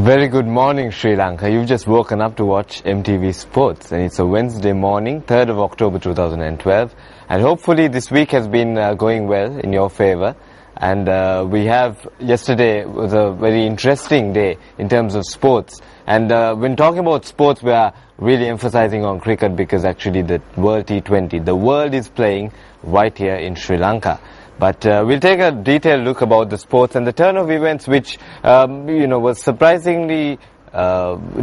Very good morning, Sri Lanka. You've just woken up to watch MTV Sports, and it's a Wednesday morning, 3rd of October 2012, and hopefully this week has been going well in your favor. And yesterday was a very interesting day in terms of sports, and when talking about sports, we are really emphasizing on cricket because actually the World T20, the world is playing right here in Sri Lanka. But we'll take a detailed look about the sports and the turn of events, which was surprisingly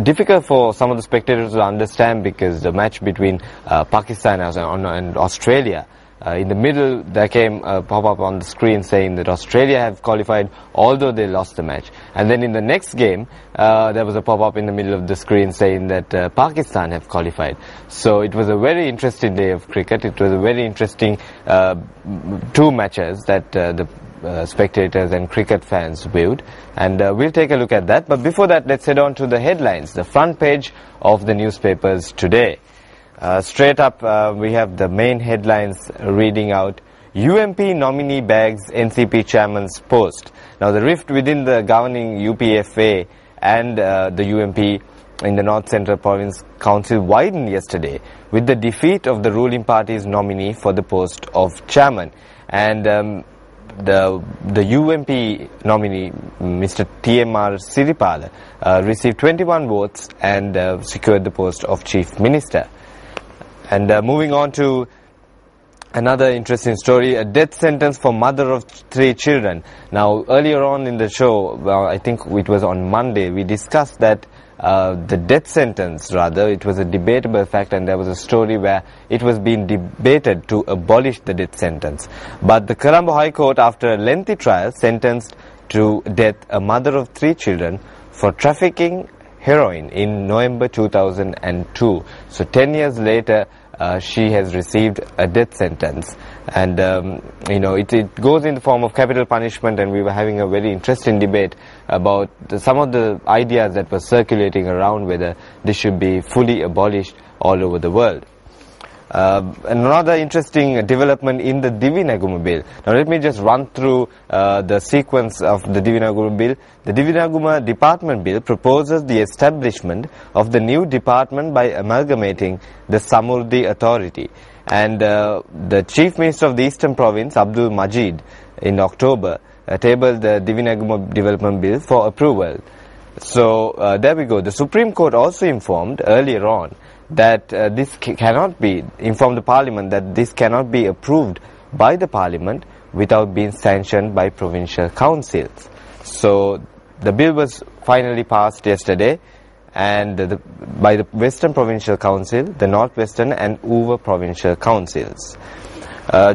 difficult for some of the spectators to understand, because the match between Pakistan and Australia, in the middle there came a pop-up on the screen saying that Australia have qualified, although they lost the match. And then in the next game, there was a pop-up in the middle of the screen saying that Pakistan have qualified. So it was a very interesting day of cricket. It was a very interesting two matches that the spectators and cricket fans viewed. And we'll take a look at that. But before that, let's head on to the headlines, the front page of the newspapers today. Straight up, we have the main headlines reading out: UMP nominee bags NCP chairman's post. Now, the rift within the governing UPFA and the UMP in the North Central Province Council widened yesterday with the defeat of the ruling party's nominee for the post of chairman. And the UMP nominee, Mr. TMR Siripala, received 21 votes and secured the post of chief minister. And moving on to another interesting story, a death sentence for mother of 3 children. Now, earlier on in the show, I think it was on Monday, we discussed that the death sentence, rather, it was a debatable fact, and there was a story where it was being debated to abolish the death sentence. But the Colombo High Court, after a lengthy trial, sentenced to death a mother of 3 children for trafficking heroin in November 2002. So 10 years later, she has received a death sentence, and it goes in the form of capital punishment. And we were having a very interesting debate about some of the ideas that were circulating around whether this should be fully abolished all over the world. Another interesting development in the Divi Naguma bill. Now let me just run through the sequence of the Divi Naguma bill. The Divi Naguma department bill proposes the establishment of the new department by amalgamating the Samurdhi authority. And the Chief Minister of the Eastern Province, Abdul Majid, in October tabled the Divi Naguma development bill for approval. So there we go. The Supreme Court also informed earlier on that this cannot be, informed the Parliament that this cannot be approved by the Parliament without being sanctioned by provincial councils. So the bill was finally passed yesterday, and by the Western Provincial Council, the Northwestern and Uva Provincial Councils.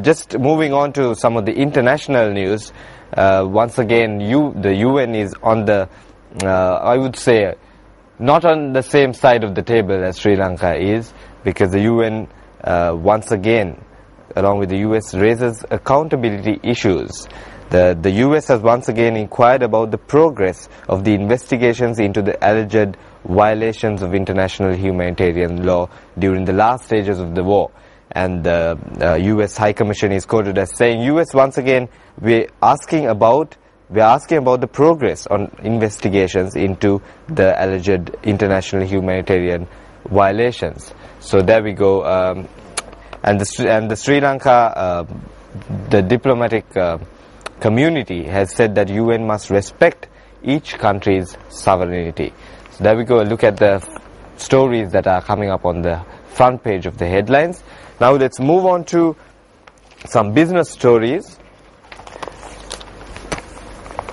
Just moving on to some of the international news. Once again, the UN is on the, I would say, not on the same side of the table as Sri Lanka is, because the UN once again, along with the US, raises accountability issues. The US has once again inquired about the progress of the investigations into the alleged violations of international humanitarian law during the last stages of the war. And the US High Commission is quoted as saying, US once again, we're asking about the progress on investigations into the alleged international humanitarian violations. So there we go. And the Sri Lanka, the diplomatic community has said that UN must respect each country's sovereignty. So there we go. Look at the stories that are coming up on the front page of the headlines. Now let's move on to some business stories.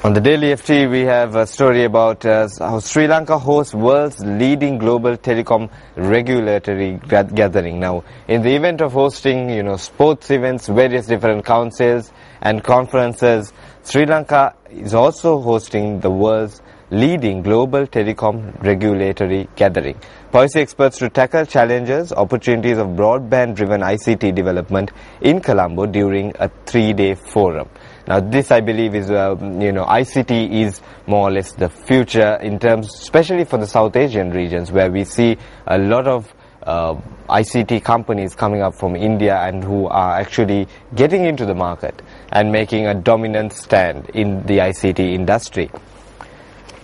On the Daily FT, we have a story about how Sri Lanka hosts world's leading global telecom regulatory gathering. Now, in the event of hosting, sports events, various different councils and conferences, Sri Lanka is also hosting the world's leading global telecom regulatory gathering. Policy experts to tackle challenges, opportunities of broadband-driven ICT development in Colombo during a 3-day forum. Now, this, I believe, is, ICT is more or less the future in terms, especially for the South Asian regions, where we see a lot of ICT companies coming up from India and who are actually getting into the market and making a dominant stand in the ICT industry.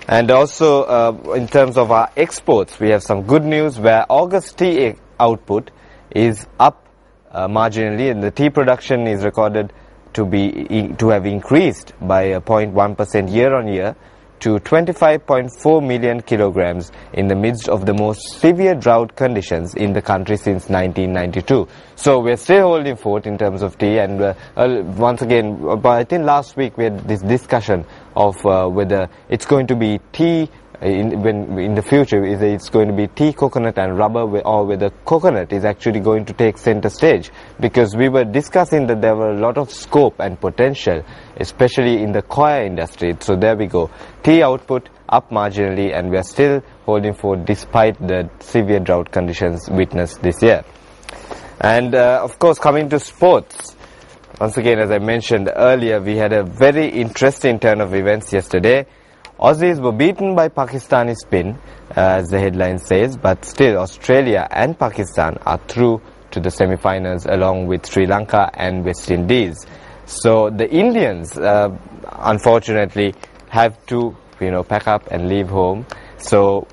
And also in terms of our exports, we have some good news where August tea output is up marginally, and the tea production is recorded to have increased by 0.1% year on year to 25.4 million kilograms in the midst of the most severe drought conditions in the country since 1992. So we're still holding forth in terms of tea, and once again, I think last week we had this discussion of whether it's going to be tea in the future, is it's going to be tea, coconut and rubber, or whether coconut is actually going to take center stage, because we were discussing that there were a lot of scope and potential, especially in the coir industry. So there we go, tea output up marginally, and we are still holding forth despite the severe drought conditions witnessed this year. And of course, coming to sports, once again, as I mentioned earlier, we had a very interesting turn of events yesterday. Aussies were beaten by Pakistani spin, as the headline says, but still Australia and Pakistan are through to the semi-finals along with Sri Lanka and West Indies. So the Indians, unfortunately, have to pack up and leave home. So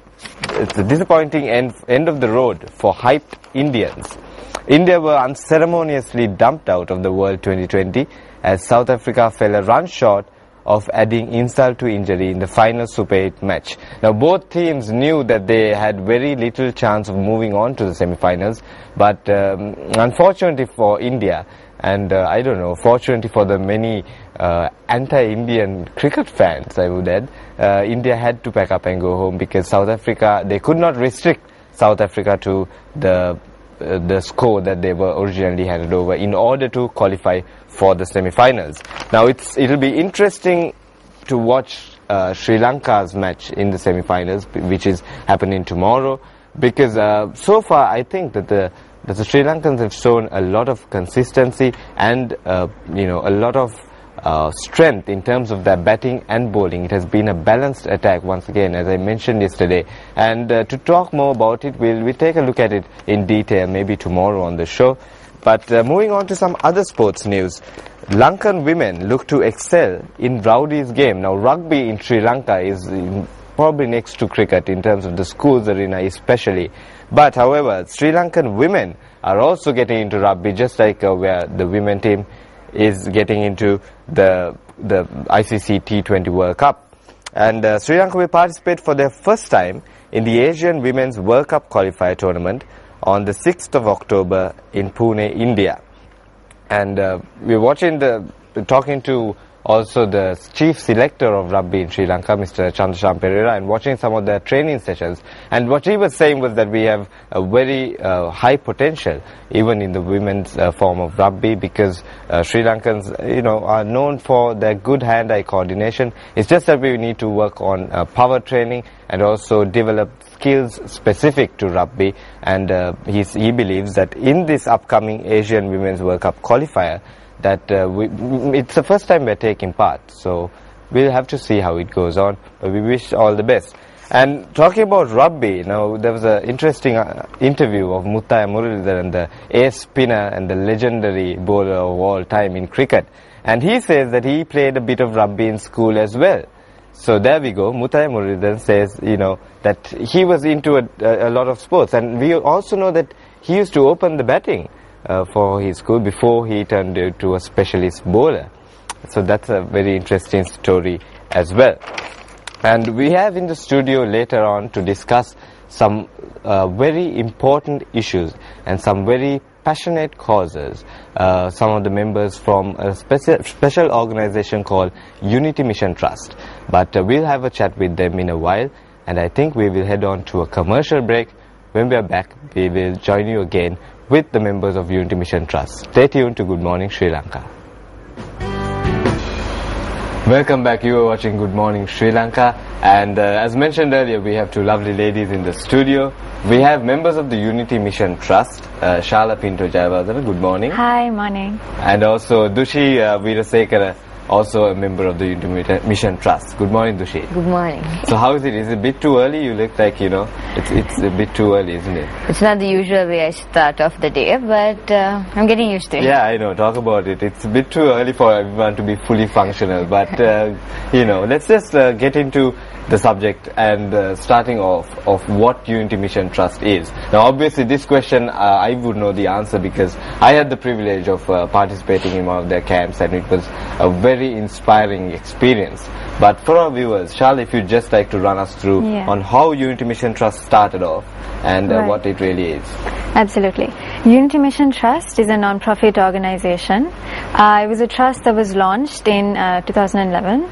it's a disappointing end of the road for hyped Indians. India were unceremoniously dumped out of the World 2020 as South Africa fell a run short of adding insult to injury in the final Super 8 match. Now both teams knew that they had very little chance of moving on to the semi-finals, but unfortunately for India, and I don't know, fortunately for the many anti-Indian cricket fans, I would add, India had to pack up and go home, because South Africa, they could not restrict South Africa to the score that they were originally handed over in order to qualify for the semi-finals. Now it'll be interesting to watch Sri Lanka's match in the semi-finals, which is happening tomorrow, because so far I think that the Sri Lankans have shown a lot of consistency and a lot of strength in terms of their batting and bowling. It has been a balanced attack once again, as I mentioned yesterday. And to talk more about it, we'll take a look at it in detail maybe tomorrow on the show. But moving on to some other sports news, Lankan women look to excel in Rowdy's game. Now rugby in Sri Lanka is probably next to cricket in terms of the schools arena especially. But however, Sri Lankan women are also getting into rugby, just like where the women team is getting into the ICC T20 World Cup. And Sri Lanka will participate for their first time in the Asian Women's World Cup Qualifier Tournament on the 6th of October in Pune, India. And we're talking to also the chief selector of rugby in Sri Lanka, Mr. Chandrashan Pereira, and watching some of their training sessions. And what he was saying was that we have a very high potential even in the women's form of rugby, because Sri Lankans, are known for their good hand-eye coordination. It's just that we need to work on power training and also develop skills specific to rugby. And he believes that in this upcoming Asian Women's World Cup qualifier, that it's the first time we're taking part, so we'll have to see how it goes on, but we wish all the best. And talking about rugby, now there was an interesting interview of Muthaiya Muralidharan, the ace spinner and the legendary bowler of all time in cricket, and he says that he played a bit of rugby in school as well. So there we go, Muthaiya Muralidharan says that he was into a lot of sports, and we also know that he used to open the batting for his school before he turned into a specialist bowler. So that's a very interesting story as well. And we have in the studio later on to discuss some very important issues and some very passionate causes. Some of the members from a special organization called Unity Mission Trust. But we'll have a chat with them in a while, and I think we will head on to a commercial break. When we are back, we will join you again with the members of Unity Mission Trust. Stay tuned to Good Morning Sri Lanka. Welcome back. You are watching Good Morning Sri Lanka, and as mentioned earlier, we have two lovely ladies in the studio. We have members of the Unity Mission Trust, Shala Pinto Jayawardena. Good morning. Hi, morning. And also Dushi Veerasekara also a member of the Unity Mission Trust. Good morning, Dushi. Good morning. So how is it? Is it a bit too early? You look like, you know, it's a bit too early, isn't it? It's not the usual way I start off the day, but I'm getting used to it. Yeah, I know. Talk about it. It's a bit too early for everyone to be fully functional, but you know, let's just get into the subject and starting off of what Unity Mission Trust is. Now, obviously, this question I would know the answer because I had the privilege of participating in one of their camps, and it was a very inspiring experience. But for our viewers, Charles, if you'd just like to run us through on how Unity Mission Trust started off and what it really is. Absolutely. Unity Mission Trust is a non-profit organization. It was a trust that was launched in 2011,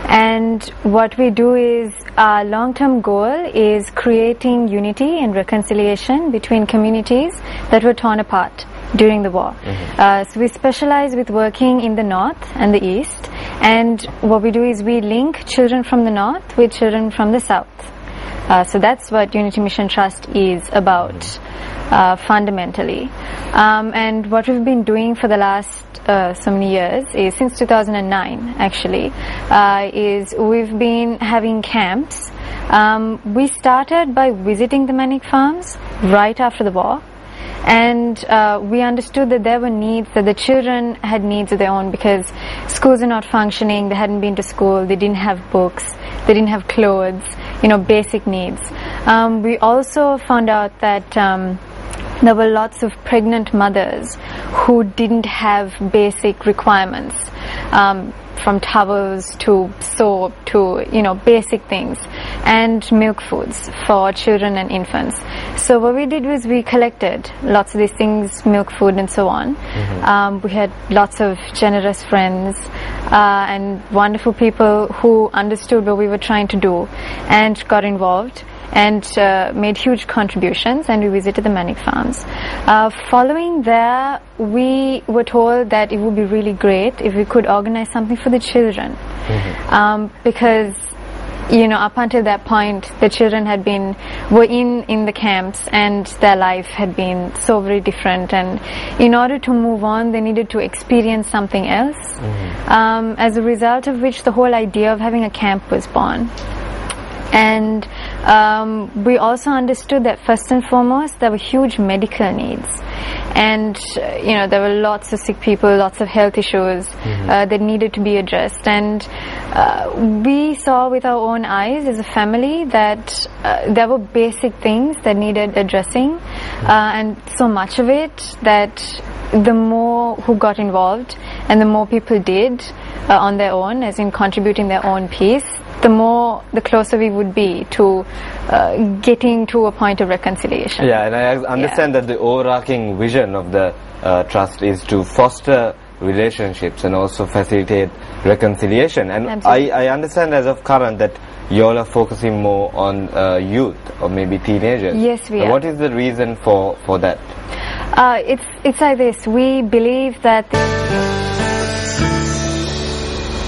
and what we do is our long-term goal is creating unity and reconciliation between communities that were torn apart during the war. So we specialize with working in the north and the east, and what we do is we link children from the north with children from the south. So that's what Unity Mission Trust is about fundamentally. And what we've been doing for the last so many years is, since 2009 actually, is we've been having camps. We started by visiting the manic farms right after the war, and we understood that there were needs, that the children had needs of their own because schools are not functioning, they hadn't been to school, they didn't have books, they didn't have clothes, you know, basic needs. We also found out that there were lots of pregnant mothers who didn't have basic requirements, from towels to soap to, you know, basic things, and milk foods for children and infants. So what we did was we collected lots of these things, milk, food and so on. We had lots of generous friends and wonderful people who understood what we were trying to do and got involved and made huge contributions, and we visited the manic farms. Following there, we were told that it would be really great if we could organize something for the children, because, you know, up until that point the children were in the camps and their life had been so very different, and in order to move on they needed to experience something else, as a result of which the whole idea of having a camp was born. And we also understood that first and foremost there were huge medical needs, and you know, there were lots of sick people, lots of health issues that needed to be addressed, and we saw with our own eyes as a family that there were basic things that needed addressing, and so much of it that the more who got involved and the more people did on their own, as in contributing their own piece, the closer we would be to getting to a point of reconciliation. Yeah, and I understand that the overarching vision of the trust is to foster relationships and also facilitate reconciliation. And I understand as of current that you all are focusing more on youth or maybe teenagers. Yes, we are. What is the reason for that? It's like this. We believe that